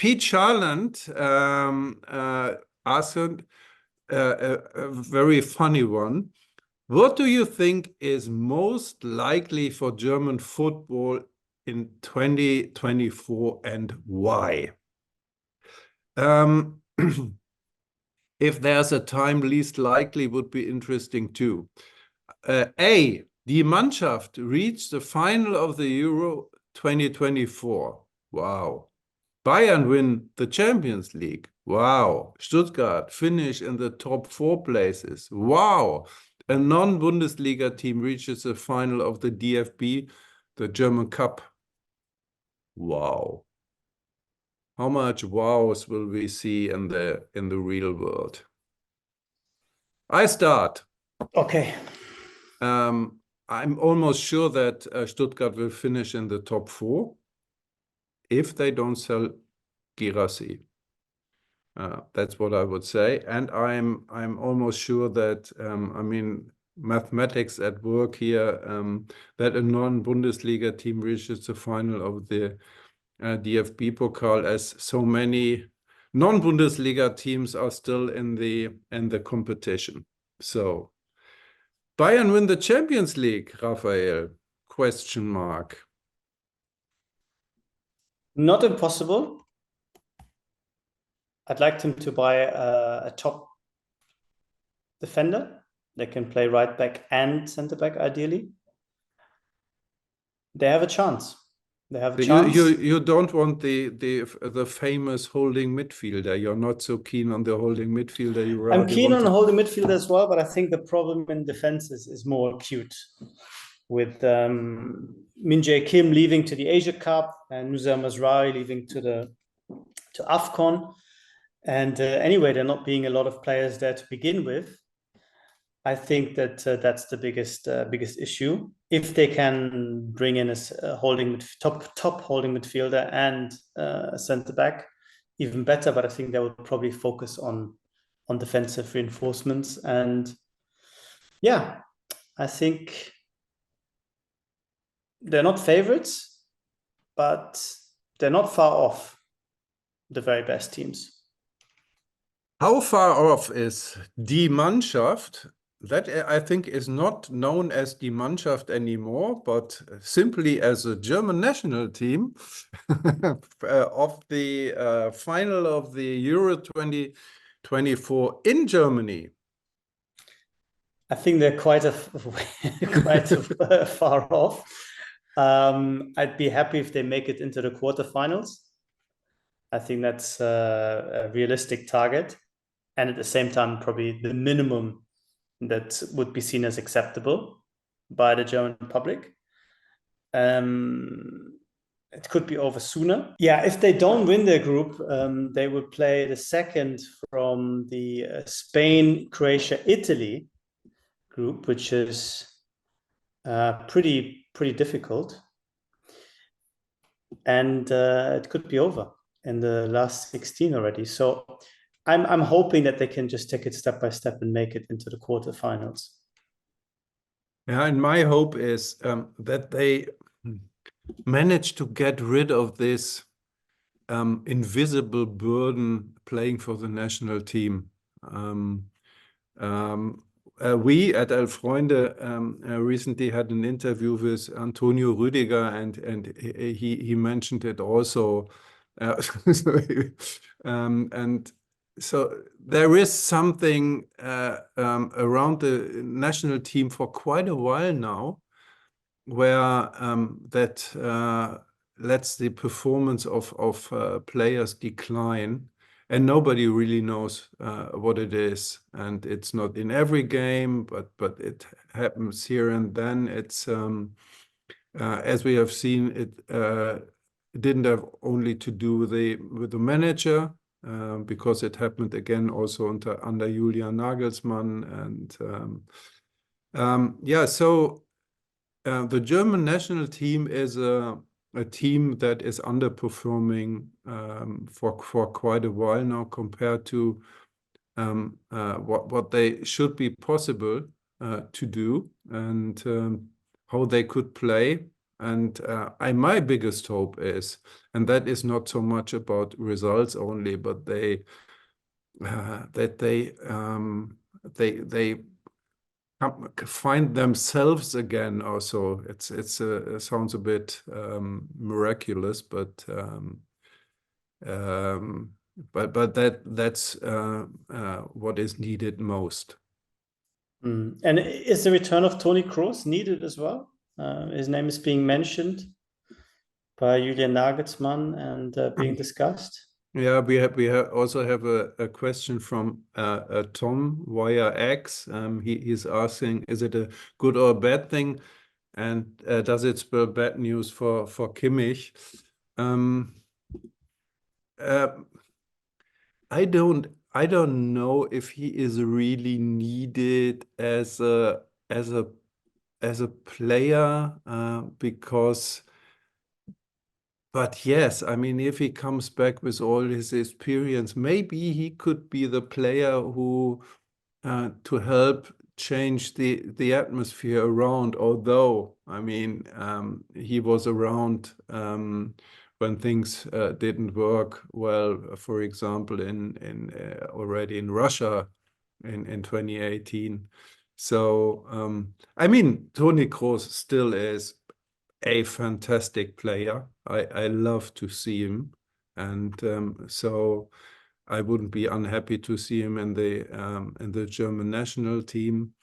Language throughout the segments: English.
Pete Charland asked a very funny one. What do you think is most likely for German football in 2024 and why? If there's a time, least likely would be interesting too. A, die Mannschaft reached the final of the Euro 2024. Wow. Bayern win the Champions League. Wow. Stuttgart finish in the top 4 places. Wow. A non-Bundesliga team reaches the final of the DFB, the German Cup. Wow. How much wows will we see in the real world? I start. Okay. I'm almost sure that Stuttgart will finish in the top 4 if they don't sell Girassi. That's what I would say, and I'm almost sure that I mean mathematics at work here, that a non-Bundesliga team reaches the final of the DFB Pokal, as so many non-Bundesliga teams are still in the competition. So Bayern win the Champions League, Raphael? Question mark. Not impossible. I'd like them to buy a top defender. They can play right back and center back, ideally. They have a chance. They have a chance. You don't want the famous holding midfielder. You're not so keen on the holding midfielder. I'm keen on the holding midfielder as well, but I think the problem in defense is more acute. With Min Jae Kim leaving to the Asia Cup and Nusayr Mazraoui leaving to AFCON. And anyway, there not being a lot of players there to begin with. I think that that's the biggest issue. If they can bring in a top holding midfielder and a centre back, even better. But I think they would probably focus on defensive reinforcements. And yeah, I think they're not favorites, but they're not far off the very best teams. How far off is Die Mannschaft? That I think is not known as Die Mannschaft anymore, but simply as a German national team of the final of the Euro 2024 in Germany. I think they're quite far off. I'd be happy if they make it into the quarterfinals. I think that's a realistic target, and at the same time, probably the minimum that would be seen as acceptable by the German public. It could be over sooner. Yeah, if they don't win their group, they would play the second from the Spain, Croatia, Italy group, which is pretty difficult. And it could be over in the last 16 already. So I'm hoping that they can just take it step by step and make it into the quarterfinals. Yeah, and my hope is that they manage to get rid of this invisible burden playing for the national team. We at Elf Freunde recently had an interview with Antonio Rüdiger, and he mentioned it also. And so there is something around the national team for quite a while now, where that lets the performance of players decline, and nobody really knows what it is. And it's not in every game, but it happens here and then. It's as we have seen, it didn't have only to do with the manager, because it happened again also under Julian Nagelsmann. And yeah, so the German national team is a team that is underperforming for quite a while now compared to what they should be possible to do, and how they could play. And my biggest hope is, and that is not so much about results only, but that they find themselves again. Also, it sounds a bit miraculous, but that's what is needed most. And is the return of Toni Kroos needed as well? His name is being mentioned by Julian Nagelsmann and being discussed. Yeah, we also have a question from Tom via X. He's asking, is it a good or a bad thing, and does it spell bad news for Kimmich? I don't know if he is really needed as a player, because. But yes, I mean, if he comes back with all his experience, maybe he could be the player who to help change the atmosphere around. Although, I mean, he was around when things didn't work well. For example, in already in Russia in 2018. So I mean, Toni Kroos still is a fantastic player. I love to see him, and so I wouldn't be unhappy to see him in the German national team.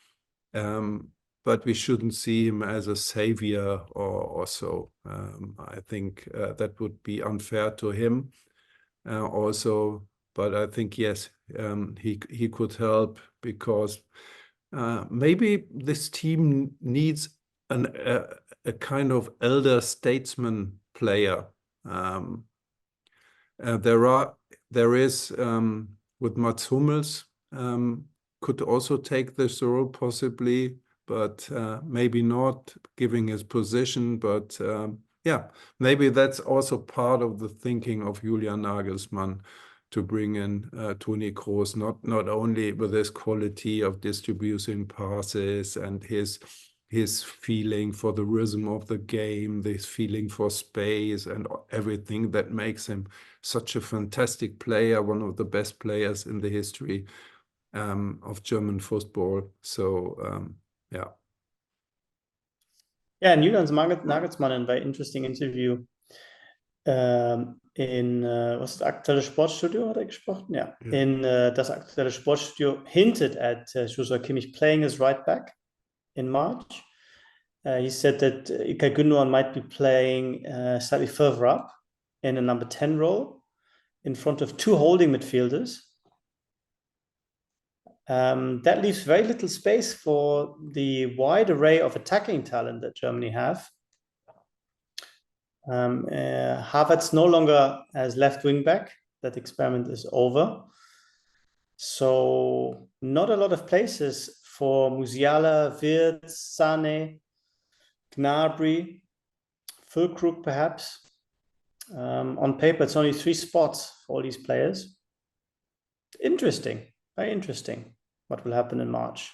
But we shouldn't see him as a savior or so. I think that would be unfair to him also. But I think yes, he could help, because maybe this team needs a kind of elder statesman player. There is with Mats Hummels, could also take this role possibly, but maybe not giving his position. But yeah, maybe that's also part of the thinking of Julian Nagelsmann, to bring in Toni Kroos, not only with his quality of distributing passes and his feeling for the rhythm of the game, this feeling for space and everything that makes him such a fantastic player, one of the best players in the history of German football. So yeah. Yeah, and Julian Nagelsmann in a very interesting interview in was das aktuelle Sportstudio, hat er gesprochen? Ja. In das aktuelle Sportstudio hinted at Joshua Kimmich playing as right back in March. He said that Ilkay Gündoğan might be playing slightly further up in a number 10 role in front of two holding midfielders. That leaves very little space for the wide array of attacking talent that Germany have. Havertz no longer as left wing back. That experiment is over. So not a lot of places for Musiala, Wirtz, Sané, Gnabry, Füllkrug perhaps. On paper, it's only 3 spots for all these players. Interesting, very interesting what will happen in March.